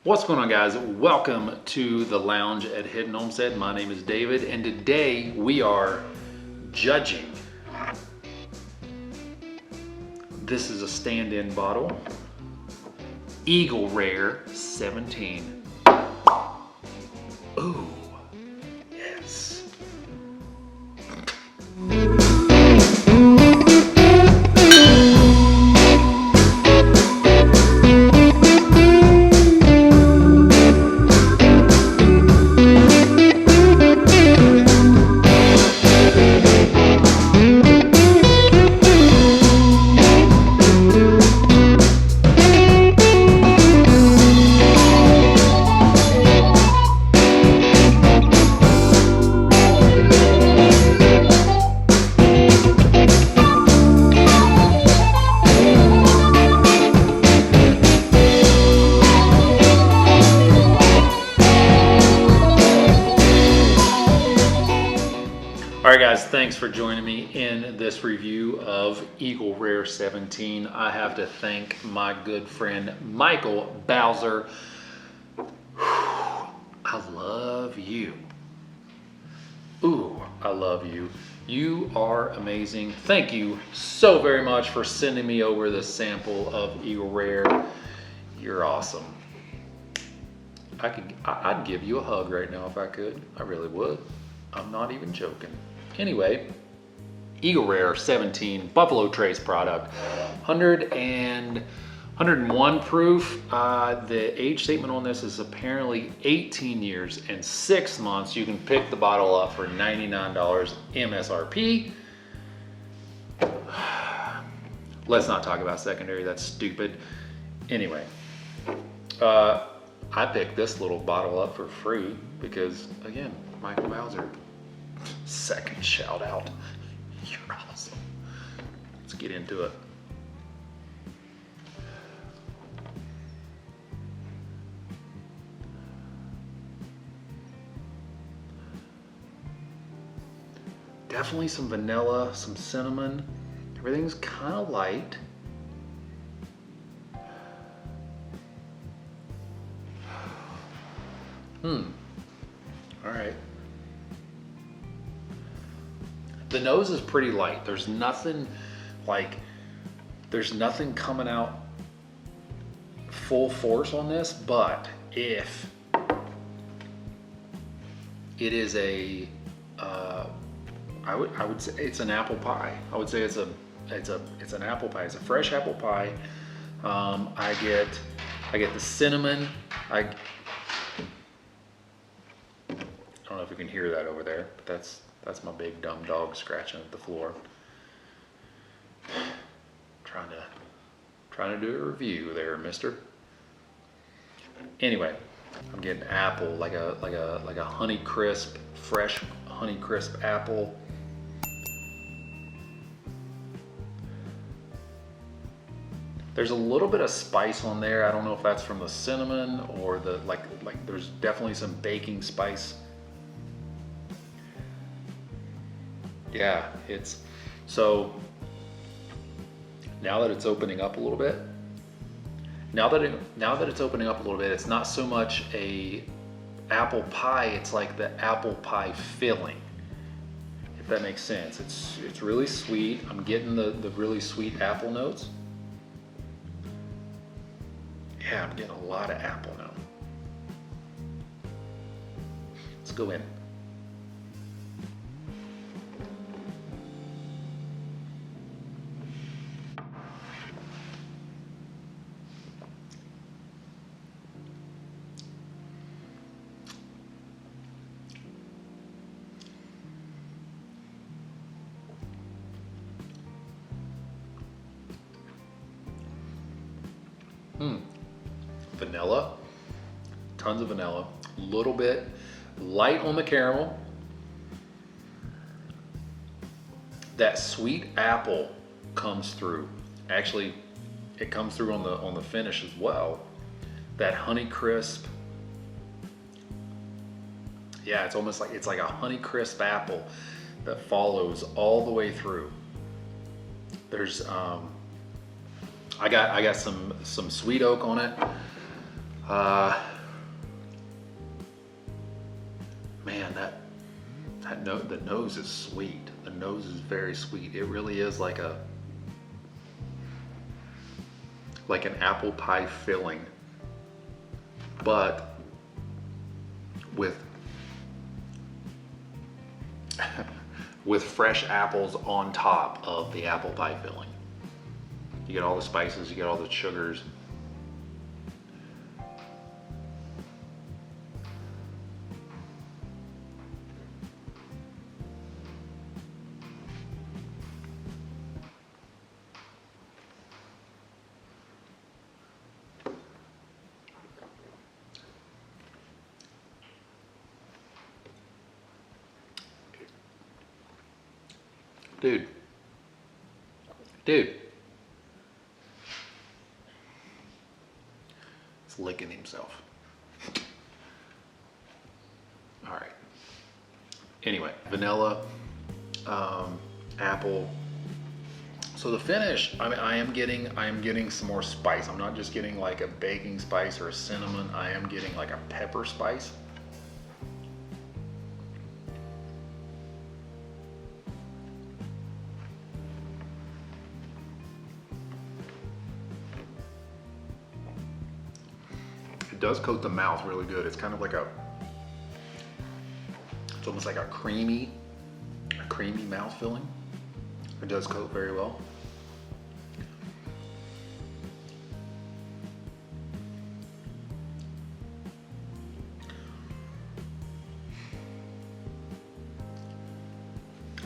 What's going on, guys? Welcome to the lounge at Hidden Homestead. My name is David, and today we are judging. This is a stand-in bottle, Eagle Rare 17. Ooh, yes. All right, guys, thanks for joining me in this review of Eagle Rare 17. I have to thank my good friend Michael Bowser. I love you. Ooh, I love you. You are amazing. Thank you so very much for sending me over this sample of Eagle Rare. You're awesome. I'd give you a hug right now if I could. I really would. I'm not even joking. Anyway, Eagle Rare 17 Buffalo Trace product, 101 proof. The age statement on this is apparently 18 years and 6 months. You can pick the bottle up for $99 MSRP. Let's not talk about secondary, that's stupid. Anyway, I picked this little bottle up for free because, again, Michael Bowser. Second shout out. You're awesome. Let's get into it. Definitely some vanilla, some cinnamon. Everything's kind of light. All right. The nose is pretty light. There's nothing coming out full force on this, but if it is I would say it's an apple pie. I would say it's an apple pie. It's a fresh apple pie. I get the cinnamon. I don't know if you can hear that over there, but that's my big dumb dog scratching at the floor. Trying to do a review there, mister. Anyway, I'm getting apple, like a honey crisp, fresh honey crisp apple. There's a little bit of spice on there. I don't know if that's from the cinnamon or the like there's definitely some baking spice. Yeah, so now that it's opening up a little bit, it's not so much a apple pie, it's like the apple pie filling, if that makes sense. It's really sweet. I'm getting the really sweet apple notes. Yeah, I'm getting a lot of apple now. Let's go in. Vanilla, tons of vanilla, a little bit light on the caramel. That sweet apple comes through. Actually, it comes through on the finish as well. That honey crisp. Yeah, it's almost like a honey crisp apple that follows all the way through. There's I got some sweet oak on it. man, the nose is sweet. The nose is very sweet. It really is like an apple pie filling, but with with fresh apples on top of the apple pie filling. You get all the spices, you get all the sugars. Dude. He's licking himself. All right. Anyway, vanilla, apple. So the finish, I mean, I am getting some more spice. I'm not just getting like a baking spice or a cinnamon. I am getting like a pepper spice. It does coat the mouth really good. It's kind of like it's almost like a creamy mouth filling. It does coat very well.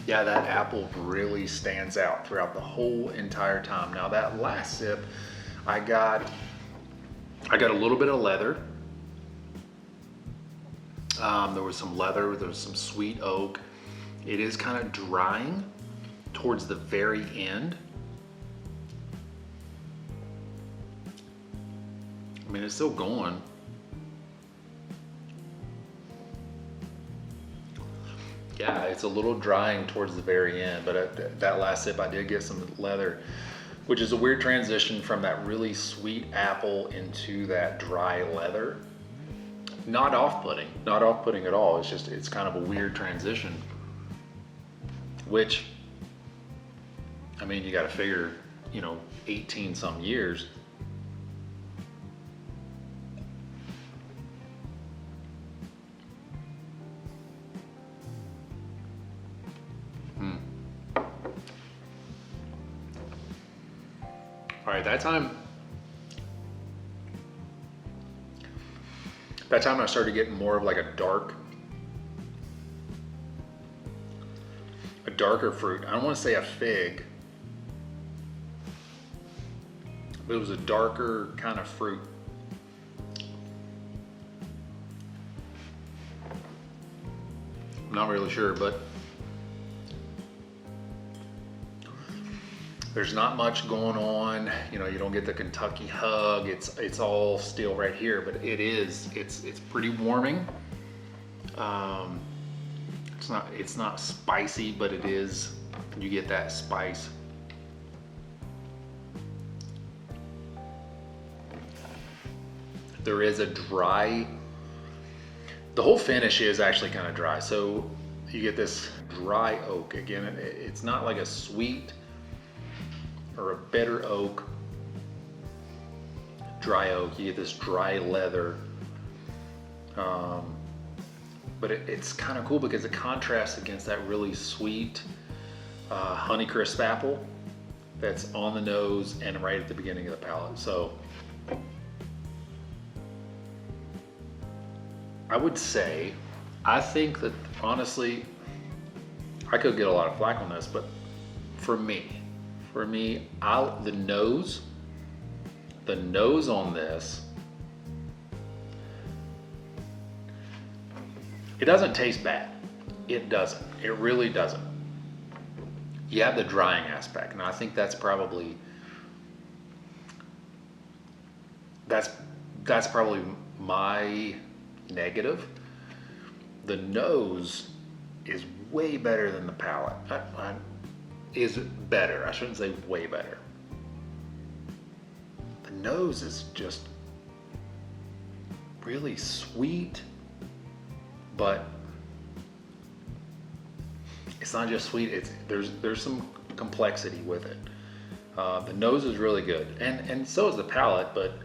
Yeah, that apple really stands out throughout the whole entire time. Now that last sip, I got a little bit of leather. There was some leather, there was some sweet oak. It is kind of drying towards the very end. I mean, it's still going. Yeah, it's a little drying towards the very end, but that last sip I did get some leather, which is a weird transition from that really sweet apple into that dry leather. Not off-putting at all. It's kind of a weird transition, which, I mean, you got to figure, 18 some years. All right, that time I started getting more of like a darker fruit. I don't want to say a fig, but it was a darker kind of fruit. I'm not really sure, but there's not much going on. You don't get the Kentucky hug. It's all still right here, but it's pretty warming. It's not spicy, but it is, you get that spice. There is a dry, the whole finish is actually kind of dry. So you get this dry oak. Again, it's not like a sweet or a bitter oak, dry oak. You get this dry leather. But it's kind of cool because it contrasts against that really sweet Honeycrisp apple that's on the nose and right at the beginning of the palate. So I would say, I think that honestly, I could get a lot of flack on this, but for me, the nose on this, it doesn't taste bad. It doesn't. It really doesn't. You have the drying aspect, and I think that's probably my negative. The nose is way better than the palate. Is better. I shouldn't say way better. The nose is just really sweet, but it's not just sweet. There's some complexity with it. The nose is really good, and so is the palate, but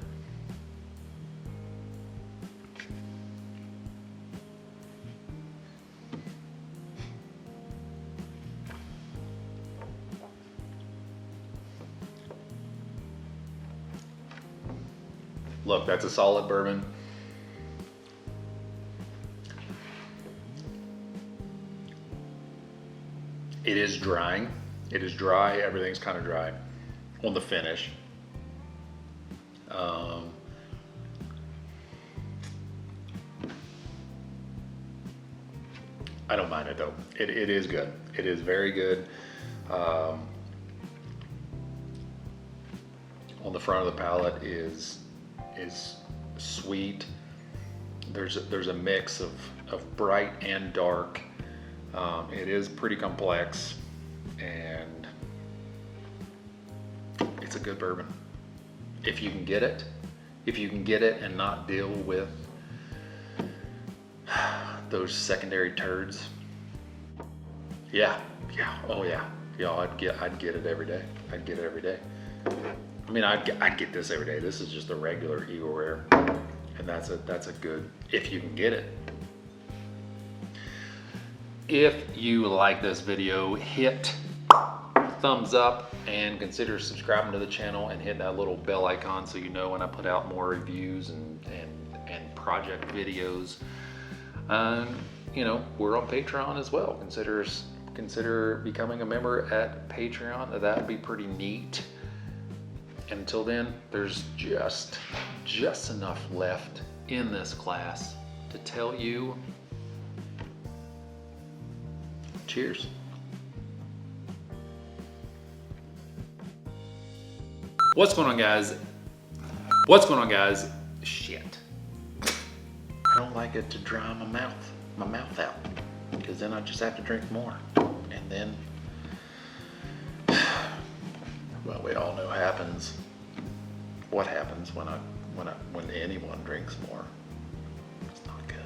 look, that's a solid bourbon. It is drying. It is dry. Everything's kind of dry on the finish. I don't mind it though. It is good. It is very good. On the front of the palate is sweet. There's a mix of bright and dark. It is pretty complex, and it's a good bourbon. If you can get it and not deal with those secondary turds. Oh yeah, I'd get it every day. I'd get it every day. I mean, I'd get this every day. This is just a regular Eagle Rare, and that's a good, if you can get it. If you like this video, hit thumbs up and consider subscribing to the channel and hit that little bell icon so you know when I put out more reviews and project videos. You know, we're on Patreon as well. Consider becoming a member at Patreon. That'd be pretty neat. Until then, there's just enough left in this class to tell you cheers. What's going on, guys? Shit. I don't like it to dry my mouth out, because then I just have to drink more. And then, well, we all know what happens when anyone drinks more. It's not good.